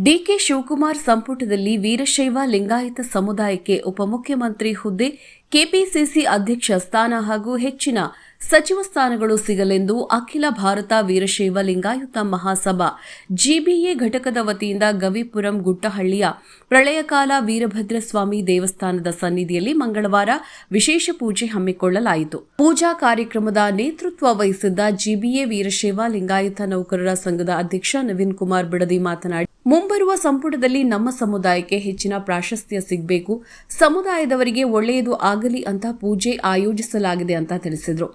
DK Shivakumar ಸಂಪುಟದಲ್ಲಿ ವೀರಶೈವ ಲಿಂಗಾಯತ ಸಮುದಾಯಕ್ಕೆ ಉಪಮುಖ್ಯಮಂತ್ರಿ ಹುದ್ದೆ, ಕೆಪಿಸಿಸಿ ಅಧ್ಯಕ್ಷ ಸ್ಥಾನ ಹಾಗೂ ಹೆಚ್ಚಿನ ಸಚಿವ ಸ್ಥಾನಗಳು ಸಿಗಲೆಂದು ಅಖಿಲ ಭಾರತ ವೀರಶೈವ ಲಿಂಗಾಯತ ಮಹಾಸಭಾ ಜಿಬಿಎ ಘಟಕದ ವತಿಯಿಂದ ಗವಿಪುರಂ ಗುಟ್ಟಹಳ್ಳಿಯ ಪ್ರಳಯಕಾಲ ವೀರಭದ್ರಸ್ವಾಮಿ ದೇವಸ್ಥಾನದ ಸನ್ನಿಧಿಯಲ್ಲಿ ಮಂಗಳವಾರ ವಿಶೇಷ ಪೂಜೆ ಹಮ್ಮಿಕೊಳ್ಳಲಾಯಿತು. ಪೂಜಾ ಕಾರ್ಯಕ್ರಮದ ನೇತೃತ್ವ ವಹಿಸಿದ್ದ ಜಿಬಿಎ ವೀರಶೈವ ಲಿಂಗಾಯತ ನೌಕರರ ಸಂಘದ ಅಧ್ಯಕ್ಷ ನವೀನ್ ಕುಮಾರ್ ಬಿಡದಿ ಮಾತನಾಡಿ, ಮುಂಬರುವ ಸಂಪುಟದಲ್ಲಿ ನಮ್ಮ ಸಮುದಾಯಕ್ಕೆ ಹೆಚ್ಚಿನ ಪ್ರಾಶಸ್ತ್ಯ ಸಿಗಬೇಕು, ಸಮುದಾಯದವರಿಗೆ ಒಳ್ಳೆಯದು ಆಗಲಿ ಅಂತ ಪೂಜೆ ಆಯೋಜಿಸಲಾಗಿದೆ ಅಂತ ತಿಳಿಸಿದರು.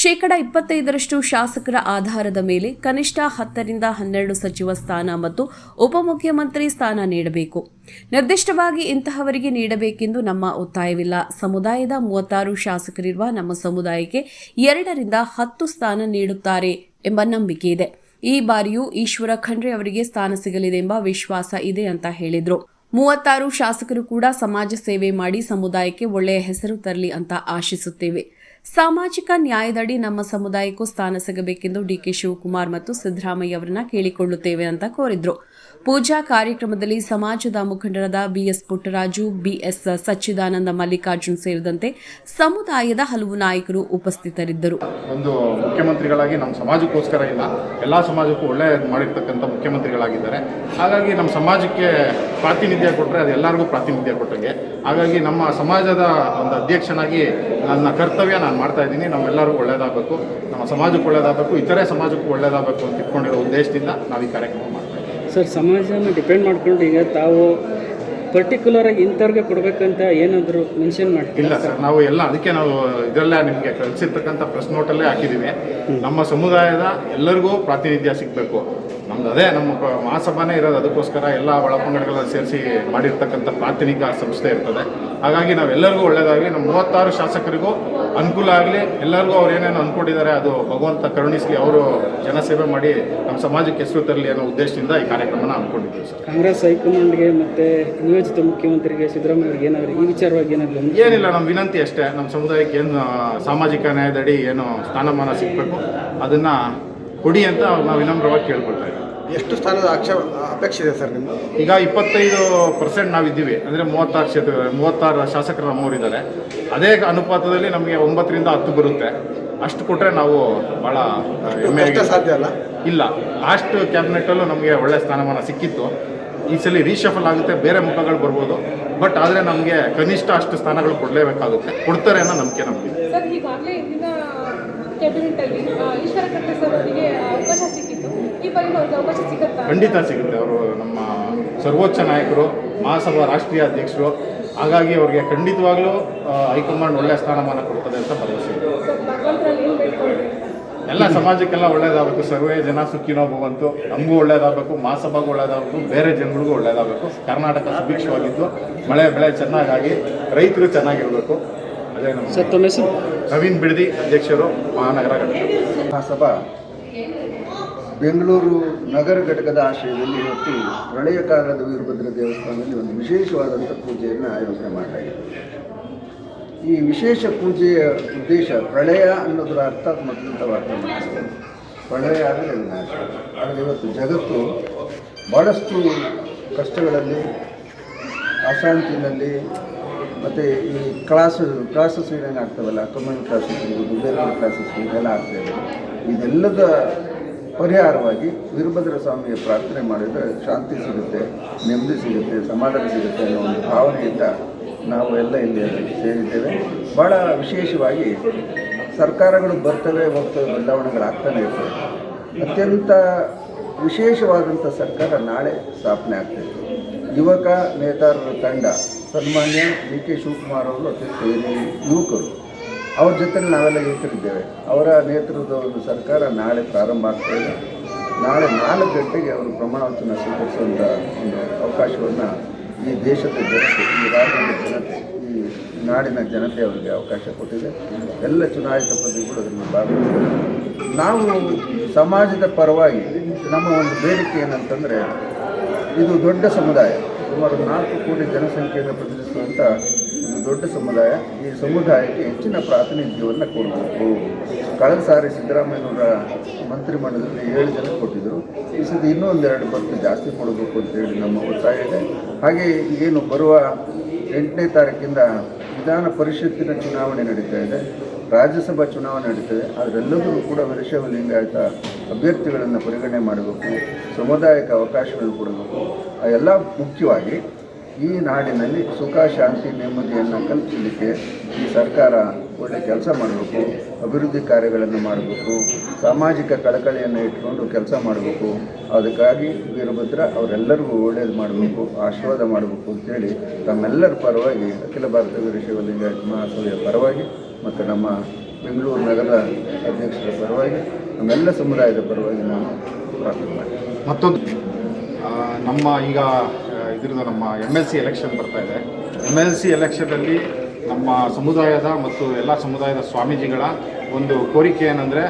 25% ಶಾಸಕರ ಆಧಾರದ ಮೇಲೆ ಕನಿಷ್ಠ 10ರಿಂದ 12 ಸಚಿವ ಸ್ಥಾನ ಮತ್ತು ಉಪಮುಖ್ಯಮಂತ್ರಿ ಸ್ಥಾನ ನೀಡಬೇಕು. ನಿರ್ದಿಷ್ಟವಾಗಿ ಇಂತಹವರಿಗೆ ನೀಡಬೇಕೆಂದು ನಮ್ಮ ಒತ್ತಾಯವಿಲ್ಲ. ಸಮುದಾಯದ 36 ಶಾಸಕರಿರುವ ನಮ್ಮ ಸಮುದಾಯಕ್ಕೆ 2ರಿಂದ 10 ಸ್ಥಾನ ನೀಡುತ್ತಾರೆ ಎಂಬ ನಂಬಿಕೆ ಇದೆ. ಈ ಬಾರಿಯೂ ಈಶ್ವರ ಖಂಡ್ರೆ ಅವರಿಗೆ ಸ್ಥಾನ ಸಿಗಲಿದೆ ಎಂಬ ವಿಶ್ವಾಸ ಇದೆ ಅಂತ ಹೇಳಿದ್ರು. 36 ಶಾಸಕರು ಕೂಡ ಸಮಾಜ ಸೇವೆ ಮಾಡಿ ಸಮುದಾಯಕ್ಕೆ ಒಳ್ಳೆಯ ಹೆಸರು ತರಲಿ ಅಂತ ಆಶಿಸುತ್ತೇವೆ. ಸಾಮಾಜಿಕ ನ್ಯಾಯದಡಿ ನಮ್ಮ ಸಮುದಾಯಕ್ಕೂ ಸ್ಥಾನ ಸಿಗಬೇಕೆಂದು ಡಿಕೆ ಶಿವಕುಮಾರ್ ಮತ್ತು ಸಿದ್ದರಾಮಯ್ಯ ಅವರನ್ನ ಕೇಳಿಕೊಳ್ಳುತ್ತೇವೆ ಅಂತ ಕೋರಿದ್ರು. ಪೂಜಾ ಕಾರ್ಯಕ್ರಮದಲ್ಲಿ ಸಮಾಜದ ಮುಖಂಡರಾದ ಬಿಎಸ್ ಪುಟ್ಟರಾಜು, ಬಿಎಸ್ ಸಚ್ಚಿದಾನಂದ, ಮಲ್ಲಿಕಾರ್ಜುನ್ ಸೇರಿದಂತೆ ಸಮುದಾಯದ ಹಲವು ನಾಯಕರು ಉಪಸ್ಥಿತರಿದ್ದರು. ಒಂದು ಮುಖ್ಯಮಂತ್ರಿಗಳಾಗಿ ನಮ್ಮ ಸಮಾಜಕ್ಕೋಸ್ಕರ ಇಲ್ಲ, ಎಲ್ಲ ಸಮಾಜಕ್ಕೂ ಒಳ್ಳೆ ಮಾಡಿರ್ತಕ್ಕಂಥ ಮುಖ್ಯಮಂತ್ರಿಗಳಾಗಿದ್ದಾರೆ. ಹಾಗಾಗಿ ನಮ್ಮ ಸಮಾಜಕ್ಕೆ ಪ್ರಾತಿನಿಧ್ಯ ಕೊಟ್ಟರೆ ಅದು ಎಲ್ಲರಿಗೂ ಪ್ರಾತಿನಿಧ್ಯ ಕೊಟ್ಟಂಗೆ. ಹಾಗಾಗಿ ನಮ್ಮ ಸಮಾಜದ ಒಂದು ಅಧ್ಯಕ್ಷನಾಗಿ ನನ್ನ ಕರ್ತವ್ಯ ನಾನು ಮಾಡ್ತಾ ಇದ್ದೀನಿ. ನಮ್ಮೆಲ್ಲರಿಗೂ ಒಳ್ಳೆಯದಾಗಬೇಕು, ನಮ್ಮ ಸಮಾಜಕ್ಕೆ ಒಳ್ಳೆಯದಾಗಬೇಕು, ಇತರೆ ಸಮಾಜಕ್ಕೂ ಒಳ್ಳೆಯದಾಗಬೇಕು ಅಂತ ಇಟ್ಕೊಂಡಿರೋ ಉದ್ದೇಶದಿಂದ ನಾವು ಈ ಕಾರ್ಯಕ್ರಮ ಮಾಡ್ತಾ ಇದ್ದೀವಿ. ಸರ್, ಸಮಾಜನ ಡಿಪೆಂಡ್ ಮಾಡ್ಕೊಂಡು ಈಗ ತಾವು ಪರ್ಟಿಕ್ಯುಲರ್ ಆಗಿ ಇಂಥವ್ರಿಗೆ ಕೊಡಬೇಕಂತ ಏನಾದರೂ ಮೆನ್ಷನ್ ಮಾಡ್ತೀವಿ? ಇಲ್ಲ ಸರ್, ನಾವು ಎಲ್ಲ ಅದಕ್ಕೆ ನಾವು ಇದರಲ್ಲೇ ನಿಮಗೆ ಕಳಿಸಿರ್ತಕ್ಕಂಥ ಪ್ರೆಸ್ ನೋಟಲ್ಲೇ ಹಾಕಿದ್ದೀವಿ. ನಮ್ಮ ಸಮುದಾಯದ ಎಲ್ಲರಿಗೂ ಪ್ರಾತಿನಿಧ್ಯ ಸಿಗಬೇಕು. ನಮ್ದು ಅದೇ ನಮ್ಮ ಮಹಾಸಭಾನೇ ಇರೋದು. ಅದಕ್ಕೋಸ್ಕರ ಎಲ್ಲ ಒಳಪಂಗಡಗಳನ್ನು ಸೇರಿಸಿ ಮಾಡಿರ್ತಕ್ಕಂಥ ಪ್ರಾತಿನಿಧ್ಯ ಸಂಸ್ಥೆ ಇರ್ತದೆ. ಹಾಗಾಗಿ ನಾವೆಲ್ಲರಿಗೂ ಒಳ್ಳೆಯದಾಗಲಿ, ನಮ್ಮ 36 ಶಾಸಕರಿಗೂ ಅನುಕೂಲ ಆಗಲಿ. ಎಲ್ಲರಿಗೂ ಅವ್ರು ಏನೇನು ಅಂದ್ಕೊಂಡಿದ್ದಾರೆ ಅದು ಭಗವಂತ ಕರುಣಿಸಲಿ, ಅವರು ಜನಸೇವೆ ಮಾಡಿ ನಮ್ಮ ಸಮಾಜಕ್ಕೆ ಹೆಸರು ತರಲಿ ಅನ್ನೋ ಉದ್ದೇಶದಿಂದ ಈ ಕಾರ್ಯಕ್ರಮನ ಅಂದ್ಕೊಂಡಿದ್ದೀವಿ ಸರ್. ಕಾಂಗ್ರೆಸ್ ಹೈಕಮಾಂಡ್ಗೆ ಮತ್ತು ನಿಯೋಜಿತ ಮುಖ್ಯಮಂತ್ರಿಗೆ ಸಿದ್ದರಾಮಯ್ಯ ಏನಾದರೂ ಈ ವಿಚಾರವಾಗಿ ಏನಿಲ್ಲ, ನಮ್ಮ ವಿನಂತಿ ಅಷ್ಟೇ. ನಮ್ಮ ಸಮುದಾಯಕ್ಕೆ ಏನು ಸಾಮಾಜಿಕ ನ್ಯಾಯದಡಿ ಏನು ಸ್ಥಾನಮಾನ ಸಿಗಬೇಕು ಅದನ್ನು ಕೊಡಿ ಅಂತ ನಾವು ವಿನಮ್ರವಾಗಿ ಕೇಳ್ಕೊಳ್ತಾ ಇದ್ದೀವಿ. ಎಷ್ಟು ಸ್ಥಾನದ ಅಪೇಕ್ಷೆ ಇದೆ ಸರ್ ನಿಮ್ಮದು? ಈಗ 25% ನಾವಿದ್ದೀವಿ. ಅಂದರೆ 36 ಶಾಸಕರು ನಮ್ಮವರಿದ್ದಾರೆ. ಅದೇ ಅನುಪಾತದಲ್ಲಿ ನಮಗೆ 9ರಿಂದ 10 ಬರುತ್ತೆ. ಅಷ್ಟು ಕೊಟ್ಟರೆ ನಾವು ಭಾಳ ಹೆಮ್ಮೆ ಸಾಧ್ಯ ಅಲ್ಲ. ಇಲ್ಲ, ಲಾಸ್ಟ್ ಕ್ಯಾಬಿನೆಟಲ್ಲೂ ನಮಗೆ ಒಳ್ಳೆ ಸ್ಥಾನಮಾನ ಸಿಕ್ಕಿತ್ತು. ಈ ಸಲ ರೀಶಫಲ್ ಆಗುತ್ತೆ, ಬೇರೆ ಮುಖಗಳು ಬರ್ಬೋದು. ಬಟ್ ಆದರೆ ನಮಗೆ ಕನಿಷ್ಠ ಅಷ್ಟು ಸ್ಥಾನಗಳು ಕೊಡಲೇಬೇಕಾಗುತ್ತೆ. ಕೊಡ್ತಾರೆ ಅನ್ನೋ ನಂಬಿಕೆ ನಮಗಿದೆ. ಖಂಡಿತ ಸಿಗುತ್ತೆ. ಅವರು ನಮ್ಮ ಸರ್ವೋಚ್ಚ ನಾಯಕರು, ಮಹಾಸಭಾ ರಾಷ್ಟ್ರೀಯ ಅಧ್ಯಕ್ಷರು. ಹಾಗಾಗಿ ಅವ್ರಿಗೆ ಖಂಡಿತವಾಗ್ಲೂ ಹೈಕಮಾಂಡ್ ಒಳ್ಳೆಯ ಸ್ಥಾನಮಾನ ಕೊಡ್ತದೆ ಅಂತ ಭರವಸೆ ಇದೆ. ಎಲ್ಲ ಸಮಾಜಕ್ಕೆಲ್ಲ ಒಳ್ಳೇದಾಗಬೇಕು. ಸರ್ವೇ ಜನ ಸುಖಿನೋ ಭವಂತು. ನಮಗೂ ಒಳ್ಳೇದಾಗಬೇಕು, ಮಹಾಸಭಾಗೂ ಒಳ್ಳೇದಾಗಬೇಕು, ಬೇರೆ ಜನಗಳಿಗೂ ಒಳ್ಳೇದಾಗಬೇಕು. ಕರ್ನಾಟಕ ಸುಭಿಕ್ಷವಾಗಿದ್ದು ಮಳೆ ಬೆಳೆ ಚೆನ್ನಾಗಿ ರೈತರು ಚೆನ್ನಾಗಿರಬೇಕು. ಅದೇ ನಮ್ಮ ನವೀನ್ ಬಿಡದಿ ಅಧ್ಯಕ್ಷರು, ಮಹಾನಗರ ಘಟಕ ಮಹಾಸಭಾ ಬೆಂಗಳೂರು ನಗರ ಘಟಕದ ಆಶ್ರಯದಲ್ಲಿ ಇವತ್ತು ಪ್ರಳಯ ಕಾಲದ ವೀರಭದ್ರ ದೇವಸ್ಥಾನದಲ್ಲಿ ಒಂದು ವಿಶೇಷವಾದಂಥ ಪೂಜೆಯನ್ನು ಆಯೋಜನೆ ಮಾಡಲಾಗಿದೆ. ಈ ವಿಶೇಷ ಪೂಜೆಯ ಉದ್ದೇಶ ಪ್ರಳಯ ಅನ್ನೋದರ ಅರ್ಥ ಮೊದಲಿಂದ ಅರ್ಥ ಮಾಡಿಸ್ತೇವೆ. ಪ್ರಳಯ ಆದರೆ ವಿನಾಶ. ಆದರೆ ಇವತ್ತು ಜಗತ್ತು ಭಾಳಷ್ಟು ಕಷ್ಟಗಳಲ್ಲಿ, ಅಶಾಂತಿನಲ್ಲಿ, ಮತ್ತು ಈ ಕ್ಲಾಸಸ್ ಏನೇನು ಆಗ್ತಾವಲ್ಲ, ಕಮ್ಯುನಿಟಿ ಕ್ಲಾಸಸ್ ಇರ್ಬೋದು, ಬೇರೆ ಕ್ಲಾಸಸ್ ಇದೆಲ್ಲ ಆಗ್ತಾಯಿದೆ. ಇದೆಲ್ಲದ ಪರಿಹಾರವಾಗಿ ವೀರಭದ್ರ ಸ್ವಾಮಿಯ ಪ್ರಾರ್ಥನೆ ಮಾಡಿದರೆ ಶಾಂತಿ ಸಿಗುತ್ತೆ, ನೆಮ್ಮದಿ ಸಿಗುತ್ತೆ, ಸಮಾಧಾನ ಸಿಗುತ್ತೆ ಅನ್ನೋ ಒಂದು ಭಾವನೆಯಿಂದ ನಾವು ಎಲ್ಲ ಇಲ್ಲಿ ಸೇರಿದ್ದೇವೆ. ಭಾಳ ವಿಶೇಷವಾಗಿ ಸರ್ಕಾರಗಳು ಬರ್ತವೆ ಹೋಗ್ತವೆ, ಬದಲಾವಣೆಗಳಾಗ್ತಾನೆ ಇರ್ತವೆ. ಅತ್ಯಂತ ವಿಶೇಷವಾದಂಥ ಸರ್ಕಾರ ನಾಳೆ ಸ್ಥಾಪನೆ ಆಗ್ತಾಯಿತ್ತು. ಯುವಕ ನೇತಾರರ ತಂಡ, ಸನ್ಮಾನ್ಯ ಡಿಕೆ ಶಿವಕುಮಾರ್ ಅವರು ಅತ್ಯಂತ ಯುವಕರು, ಅವ್ರ ಜೊತೆ ನಾವೆಲ್ಲ ಯುವಕರಿದ್ದೇವೆ. ಅವರ ನೇತೃತ್ವದ ಒಂದು ಸರ್ಕಾರ ನಾಳೆ ಪ್ರಾರಂಭ ಆಗ್ತಾಯಿದೆ. ನಾಳೆ 4 ಗಂಟೆಗೆ ಅವರು ಪ್ರಮಾಣ ವಚನ ಸ್ವೀಕರಿಸುವಂಥ ಒಂದು ಅವಕಾಶವನ್ನು ಈ ದೇಶದ ಜನತೆ, ಈ ರಾಜ್ಯದ ಜನತೆ, ಈ ನಾಡಿನ ಜನತೆ ಅವರಿಗೆ ಅವಕಾಶ ಕೊಟ್ಟಿದೆ. ಎಲ್ಲ ಚುನಾಯಿತ ಪ್ರತಿಗಳು ಅದನ್ನು ಭಾಗವಹಿಸಿದ್ದಾರೆ. ನಾವು ಸಮಾಜದ ಪರವಾಗಿ ನಮ್ಮ ಒಂದು ಬೇಡಿಕೆ ಏನಂತಂದರೆ, ಇದು ದೊಡ್ಡ ಸಮುದಾಯ, ಸುಮಾರು 4 ಕೋಟಿ ಜನಸಂಖ್ಯೆಯನ್ನು ಪ್ರತಿನಿಧಿಸುವಂಥ ಒಂದು ದೊಡ್ಡ ಸಮುದಾಯ. ಈ ಸಮುದಾಯಕ್ಕೆ ಹೆಚ್ಚಿನ ಪ್ರಾತಿನಿಧ್ಯವನ್ನು ಕೊಡಬೇಕು. ಕಳೆದ ಸಾರಿ ಸಿದ್ದರಾಮಯ್ಯನವರ ಮಂತ್ರಿಮಂಡಲದಲ್ಲಿ 7 ಜನ ಕೊಟ್ಟಿದ್ದರು. ಈ ಸತಿ ಇನ್ನೂ 1-2 ಪಟ್ಟು ಜಾಸ್ತಿ ಕೊಡಬೇಕು ಅಂತೇಳಿ ನಮ್ಮ ಒತ್ತಾಯ ಇದೆ. ಹಾಗೆ ಏನು ಬರುವ 8ನೇ ತಾರೀಕಿಂದ ವಿಧಾನ ಪರಿಷತ್ತಿನ ಚುನಾವಣೆ ನಡೀತಾ ಇದೆ, ರಾಜ್ಯಸಭಾ ಚುನಾವಣೆ ನಡೀತದೆ. ಅದರೆಲ್ಲದೂ ಕೂಡ ವೀರಶೈವ ಲಿಂಗಾಯತ ಅಭ್ಯರ್ಥಿಗಳನ್ನು ಪರಿಗಣನೆ ಮಾಡಬೇಕು, ಸಮುದಾಯಕ್ಕೆ ಅವಕಾಶಗಳನ್ನು ಕೊಡಬೇಕು. ಎಲ್ಲ ಮುಖ್ಯವಾಗಿ ಈ ನಾಡಿನಲ್ಲಿ ಸುಖ ಶಾಂತಿ ನೆಮ್ಮದಿಯನ್ನು ಕಲ್ಪಿಸಲಿಕ್ಕೆ ಈ ಸರ್ಕಾರ ಒಳ್ಳೆ ಕೆಲಸ ಮಾಡಬೇಕು, ಅಭಿವೃದ್ಧಿ ಕಾರ್ಯಗಳನ್ನು ಮಾಡಬೇಕು, ಸಾಮಾಜಿಕ ಕಳಕಳಿಯನ್ನು ಇಟ್ಕೊಂಡು ಕೆಲಸ ಮಾಡಬೇಕು. ಅದಕ್ಕಾಗಿ ವೀರಭದ್ರ ಅವರೆಲ್ಲರಿಗೂ ಒಳ್ಳೆಯದು ಮಾಡಬೇಕು, ಆಶೀರ್ವಾದ ಮಾಡಬೇಕು ಅಂತೇಳಿ ತಮ್ಮೆಲ್ಲರ ಪರವಾಗಿ ಅಖಿಲ ಭಾರತ ವೀರಶೈವ ಲಿಂಗಾಯತ ಮಹಾಸಭೆಯ ಪರವಾಗಿ ಮತ್ತು ನಮ್ಮ ಬೆಂಗಳೂರು ನಗರದ ಅಧ್ಯಕ್ಷರ ಪರವಾಗಿ ನಮ್ಮೆಲ್ಲ ಸಮುದಾಯದ ಪರವಾಗಿ ನಾನು ಪ್ರಾರ್ಥನೆ ಮಾಡ್ತೀನಿ. ಮತ್ತೊಂದು ನಮ್ಮ ಈಗ ಇದ್ರದ್ದು ನಮ್ಮ MLC ಎಲೆಕ್ಷನ್ ಬರ್ತಾ ಇದೆ. MLC ಎಲೆಕ್ಷನಲ್ಲಿ ನಮ್ಮ ಸಮುದಾಯದ ಮತ್ತು ಎಲ್ಲ ಸಮುದಾಯದ ಸ್ವಾಮೀಜಿಗಳ ಒಂದು ಕೋರಿಕೆ ಏನಂದರೆ,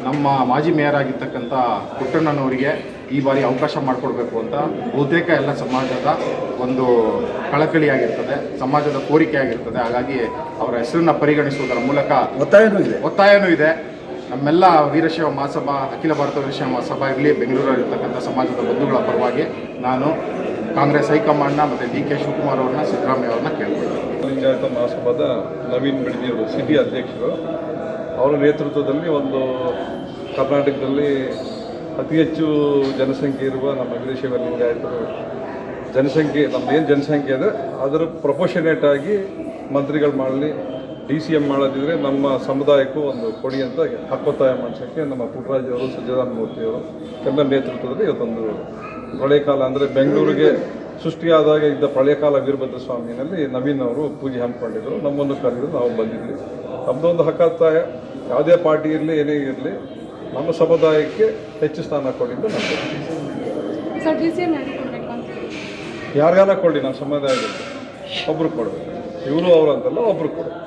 ನಮ್ಮ ಮಾಜಿ ಮೇಯರ್ ಆಗಿರ್ತಕ್ಕಂಥ ಪುಟ್ಟಣ್ಣನವರಿಗೆ ಈ ಬಾರಿ ಅವಕಾಶ ಮಾಡಿಕೊಡ್ಬೇಕು ಅಂತ ಬಹುತೇಕ ಎಲ್ಲ ಸಮಾಜದ ಒಂದು ಕಳಕಳಿಯಾಗಿರ್ತದೆ, ಸಮಾಜದ ಕೋರಿಕೆ ಆಗಿರ್ತದೆ. ಹಾಗಾಗಿ ಅವರ ಹೆಸರನ್ನು ಪರಿಗಣಿಸುವುದರ ಮೂಲಕ ಒತ್ತಾಯನೂ ಇದೆ. ನಮ್ಮೆಲ್ಲ ವೀರಶೈವ ಮಹಾಸಭಾ, ಅಖಿಲ ಭಾರತ ವೀರಶೈವ ಮಹಾಸಭಾ ಇರಲಿ, ಬೆಂಗಳೂರಲ್ಲಿರ್ತಕ್ಕಂಥ ಸಮಾಜದ ಬಂಧುಗಳ ಪರವಾಗಿ ನಾನು ಕಾಂಗ್ರೆಸ್ ಹೈಕಮಾಂಡ್ನ ಮತ್ತು DK ಶಿವಕುಮಾರ್ ಅವ್ರನ್ನ, ಸಿದ್ದರಾಮಯ್ಯ ಅವ್ರನ್ನ ಕೇಳ್ಕೊಳ್ತೀನಿ. ಲಿಂಗಾಯತ ಮಹಾಸಭಾದ ನವೀನ್ ಬೆಳಗಿಯವರು ಸಿಟಿ ಅಧ್ಯಕ್ಷರು, ಅವರ ನೇತೃತ್ವದಲ್ಲಿ ಒಂದು ಕರ್ನಾಟಕದಲ್ಲಿ ಅತಿ ಹೆಚ್ಚು ಜನಸಂಖ್ಯೆ ಇರುವ ನಮ್ಮ ವೀರಶೈವ ಲಿಂಗಾಯತರು ಜನಸಂಖ್ಯೆ, ನಮ್ಮದೇನು ಜನಸಂಖ್ಯೆ ಇದೆ ಅದರ ಪ್ರಪೋರ್ಷನೇಟ್ ಆಗಿ ಮಂತ್ರಿಗಳು ಮಾಡಲಿ, DCM ಮಾಡೋದಿದ್ರೆ ನಮ್ಮ ಸಮುದಾಯಕ್ಕೂ ಒಂದು ಕೊಡಿ ಅಂತ ಹಕ್ಕೊತ್ತಾಯ ಮಾಡಿಸೋಕ್ಕೆ ನಮ್ಮ ಪುಟ್ಟರಾಜ್ ಅವರು, ಸಜ್ಜದಾನ ಮೂರ್ತಿಯವರು ಎಲ್ಲ ನೇತೃತ್ವದಲ್ಲಿ ಇವತ್ತೊಂದು ಪ್ರಳಯ ಕಾಲ ಅಂದರೆ ಬೆಂಗಳೂರಿಗೆ ಸೃಷ್ಟಿಯಾದಾಗ ಇದ್ದ ಪ್ರಳಯ ಕಾಲ ವೀರಭದ್ರ ಸ್ವಾಮಿನಲ್ಲಿ ನವೀನ್ ಅವರು ಪೂಜೆ ಹಮ್ಮಿಕೊಂಡಿದ್ದರು. ನಮ್ಮನ್ನು ಕರೆದು ನಾವು ಬಂದಿದ್ವಿ. ನಮ್ಮದೊಂದು ಹಕ್ಕೊತ್ತಾಯ, ಯಾವುದೇ ಪಾರ್ಟಿ ಇರಲಿ ಏನೇ ಇರಲಿ ನಮ್ಮ ಸಮುದಾಯಕ್ಕೆ ಹೆಚ್ಚು ಸ್ಥಾನ ಕೊಟ್ಟಿದ್ದು ನಮ್ಮದು. ಯಾರಿಗಾನ ಕೊಡಿ, ನಮ್ಮ ಸಮುದಾಯದಲ್ಲಿ ಒಬ್ರು ಕೊಡಬೇಕು, ಇವರು ಅವರು ಅಂತಲ್ಲ, ಒಬ್ರು ಕೊಡಬೇಕು.